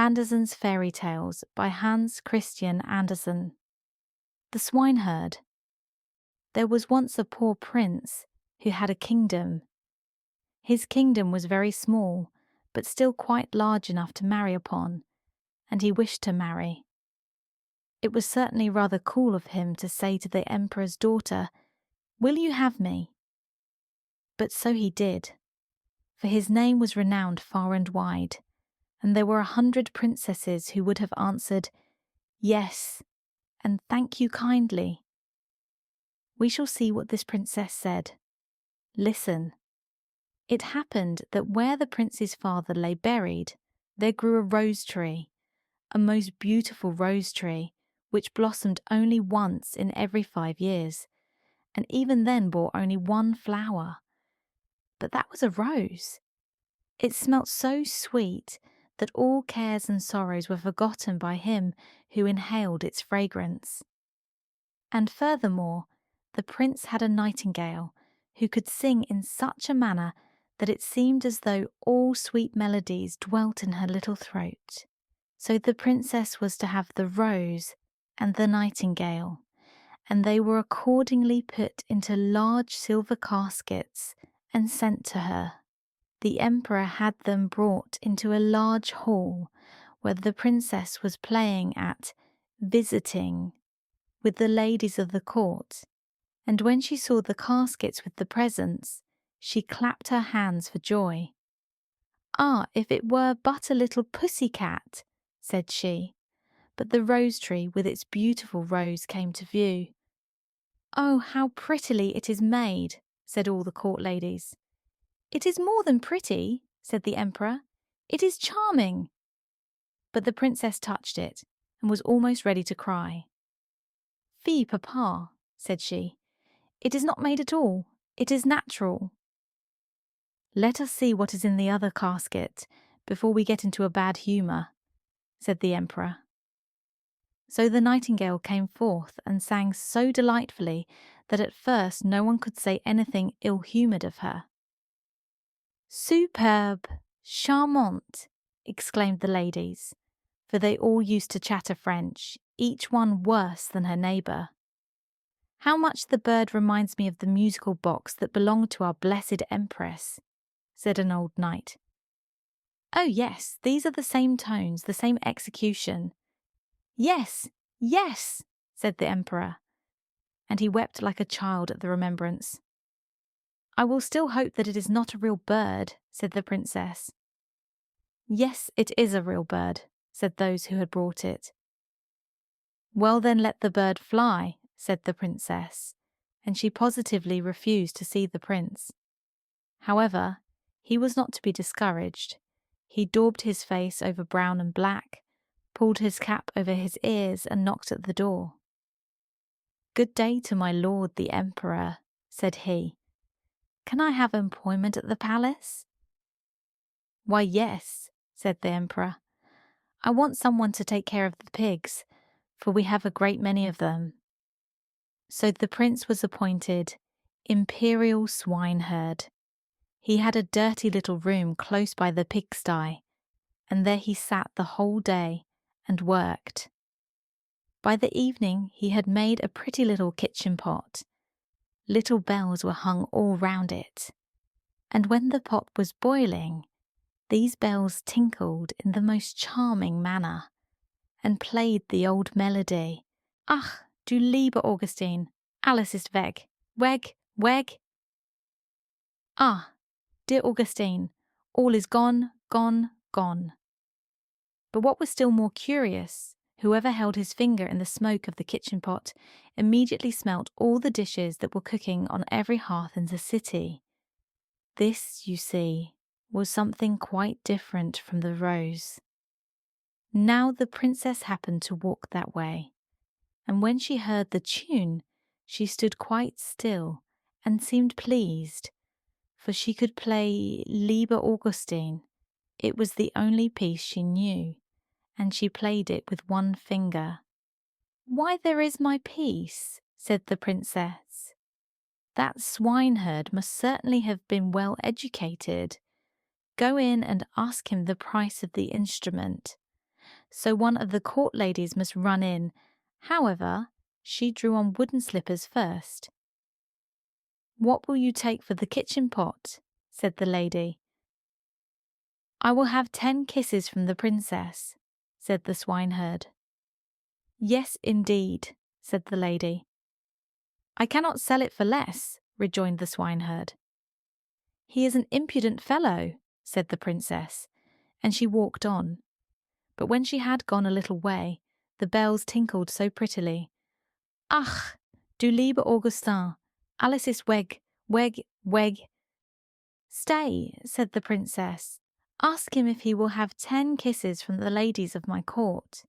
Andersen's Fairy Tales by Hans Christian Andersen. The Swineherd. There was once a poor prince who had a kingdom. His kingdom was very small, but still quite large enough to marry upon, and he wished to marry. It was certainly rather cool of him to say to the emperor's daughter, "Will you have me?" But so he did, for his name was renowned far and wide, and there were 100 princesses who would have answered, "Yes, and thank you kindly." We shall see what this princess said. Listen. It happened that where the prince's father lay buried, there grew a rose tree, a most beautiful rose tree, which blossomed only once in every 5 years, and even then bore only one flower. But that was a rose. It smelt so sweet that all cares and sorrows were forgotten by him who inhaled its fragrance. And furthermore, the prince had a nightingale who could sing in such a manner that it seemed as though all sweet melodies dwelt in her little throat. So the princess was to have the rose and the nightingale, and they were accordingly put into large silver caskets and sent to her. The emperor had them brought into a large hall where the princess was playing at visiting with the ladies of the court, and when she saw the caskets with the presents, she clapped her hands for joy. "Ah, if it were but a little pussy cat," said she, but the rose tree with its beautiful rose came to view. "Oh, how prettily it is made," said all the court ladies. "It is more than pretty," said the emperor. "It is charming." But the princess touched it and was almost ready to cry. "Fie, papa," said she. "It is not made at all. It is natural." "Let us see what is in the other casket before we get into a bad humour," said the emperor. So the nightingale came forth and sang so delightfully that at first no one could say anything ill-humoured of her. "Superbe! Charmante!" exclaimed the ladies, for they all used to chatter French, each one worse than her neighbour. "How much the bird reminds me of the musical box that belonged to our blessed Empress," said an old knight. "Oh yes, these are the same tones, the same execution." "Yes, yes," said the emperor, and he wept like a child at the remembrance. "I will still hope that it is not a real bird," said the princess. "Yes, it is a real bird," said those who had brought it. "Well then let the bird fly," said the princess, and she positively refused to see the prince. However, he was not to be discouraged. He daubed his face over brown and black, pulled his cap over his ears, and knocked at the door. "Good day to my lord the emperor," said he. "Can I have employment at the palace?" "Why, yes," said the emperor. "I want someone to take care of the pigs, for we have a great many of them." So the prince was appointed imperial swineherd. He had a dirty little room close by the pigsty, and there he sat the whole day and worked. By the evening he had made a pretty little kitchen pot. Little bells were hung all round it, and when the pot was boiling, these bells tinkled in the most charming manner, and played the old melody, "Ach, du liebe Augustin, alles ist weg, weg, weg." Ah, dear Augustine, all is gone, gone, gone. But what was still more curious, whoever held his finger in the smoke of the kitchen pot immediately smelt all the dishes that were cooking on every hearth in the city. This, you see, was something quite different from the rose. Now the princess happened to walk that way, and when she heard the tune, she stood quite still and seemed pleased, for she could play Lieber Augustin. It was the only piece she knew, and she played it with one finger. "Why, there is my piece," said the princess. "That swineherd must certainly have been well educated. Go in and ask him the price of the instrument. so one of the court ladies must run in. However, she drew on wooden slippers first. "What will you take for the kitchen pot?" said the lady. "I will have 10 kisses from the princess," said the swineherd. "Yes, indeed," said the lady. "I cannot sell it for less," rejoined the swineherd. "He is an impudent fellow," said the princess, and she walked on. But when she had gone a little way, the bells tinkled so prettily. "Ach, du liebe Augustin, alles ist weg, weg, weg." "Stay," said the princess. "Ask him if he will have 10 kisses from the ladies of my court."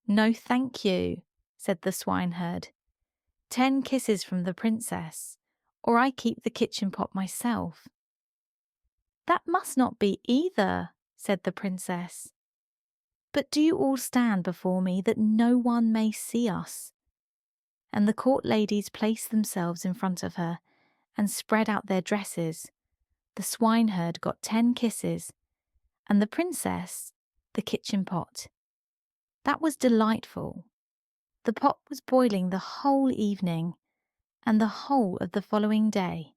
"No, thank you," said the swineherd. 10 kisses from the princess, or I keep the kitchen pot myself." "That must not be either," said the princess. "But do you all stand before me that no one may see us?" And the court ladies placed themselves in front of her and spread out their dresses. The swineherd got 10 kisses, and the princess the kitchen pot. That was delightful. The pot was boiling the whole evening and the whole of the following day.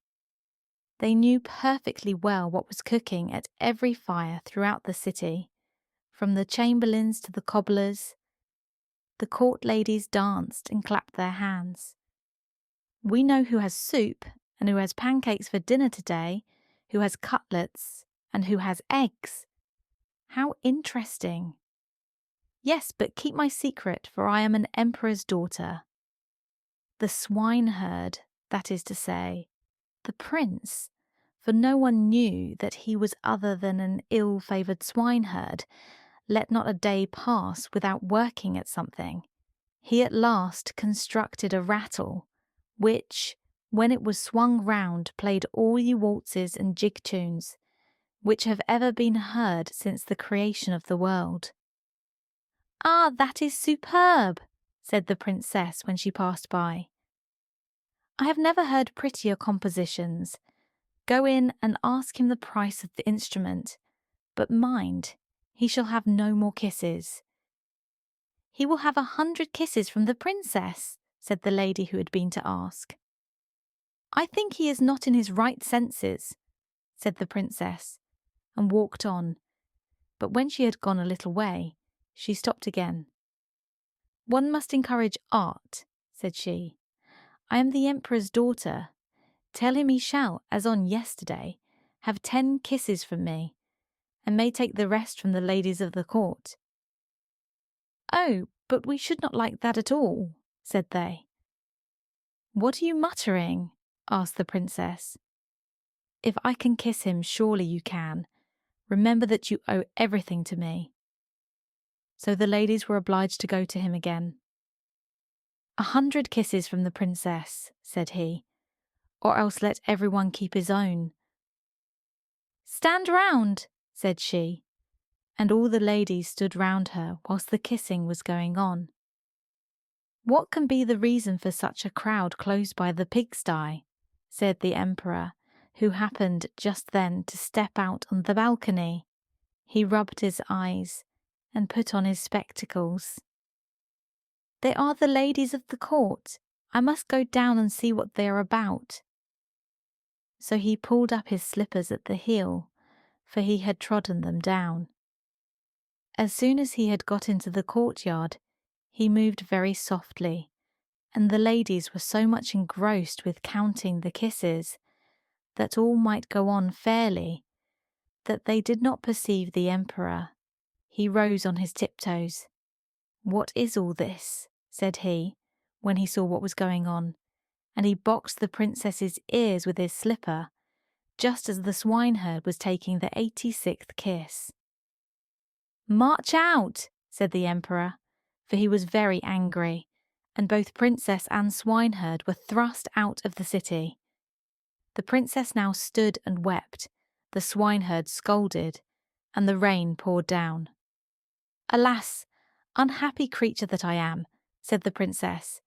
They knew perfectly well what was cooking at every fire throughout the city, from the chamberlains to the cobblers. The court ladies danced and clapped their hands. "We know who has soup and who has pancakes for dinner today, who has cutlets and who has eggs. How interesting! Yes, but keep my secret, for I am an emperor's daughter." The swineherd, that is to say, the prince, for no one knew that he was other than an ill-favoured swineherd, let not a day pass without working at something. He at last constructed a rattle, which, when it was swung round, played all the waltzes and jig tunes which have ever been heard since the creation of the world. "Ah, that is superb," said the princess when she passed by. "I have never heard prettier compositions. Go in and ask him the price of the instrument, but mind, he shall have no more kisses." "He will have 100 kisses from the princess," said the lady who had been to ask. "I think he is not in his right senses," said the princess, and walked on. But when she had gone a little way, she stopped again. "One must encourage art," said she. "I am the emperor's daughter. Tell him he shall, as on yesterday, have 10 kisses from me, and may take the rest from the ladies of the court." "Oh, but we should not like that at all," said they. "What are you muttering?" asked the princess. "If I can kiss him, surely you can. Remember that you owe everything to me." So the ladies were obliged to go to him again. 100 kisses from the princess," said he, "or else let everyone keep his own." "Stand round," said she, and all the ladies stood round her whilst the kissing was going on. "What can be the reason for such a crowd close by the pigsty?" said the emperor, who happened just then to step out on the balcony. He rubbed his eyes and put on his spectacles. "They are the ladies of the court. I must go down and see what they are about." So he pulled up his slippers at the heel, for he had trodden them down. As soon as he had got into the courtyard, he moved very softly, and the ladies were so much engrossed with counting the kisses, that all might go on fairly, that they did not perceive the emperor. He rose on his tiptoes. "What is all this?" said he, when he saw what was going on, and he boxed the princess's ears with his slipper, just as the swineherd was taking the 86th kiss. "March out," said the emperor, for he was very angry, and both princess and swineherd were thrust out of the city. The princess now stood and wept, the swineherd scolded, and the rain poured down. "Alas, unhappy creature that I am," said the princess.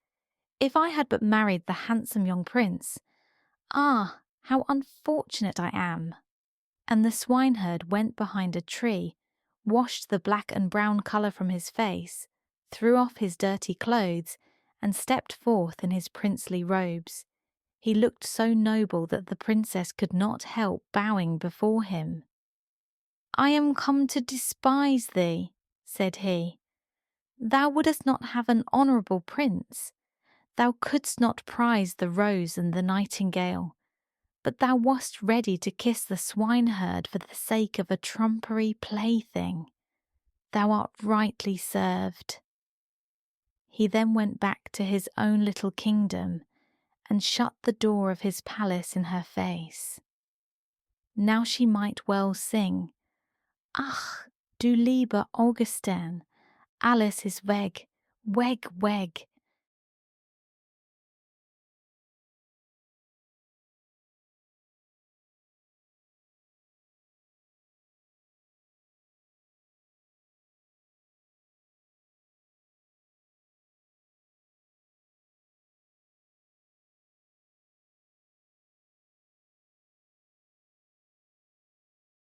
"If I had but married the handsome young prince. Ah, how unfortunate I am!" And the swineherd went behind a tree, washed the black and brown colour from his face, threw off his dirty clothes, and stepped forth in his princely robes. He looked so noble that the princess could not help bowing before him. "I am come to despise thee," said he. "Thou wouldst not have an honourable prince. Thou couldst not prize the rose and the nightingale, but thou wast ready to kiss the swineherd for the sake of a trumpery plaything. Thou art rightly served." He then went back to his own little kingdom and shut the door of his palace in her face. Now she might well sing, "Ach, du lieber Augustin, alles ist weg, weg, weg,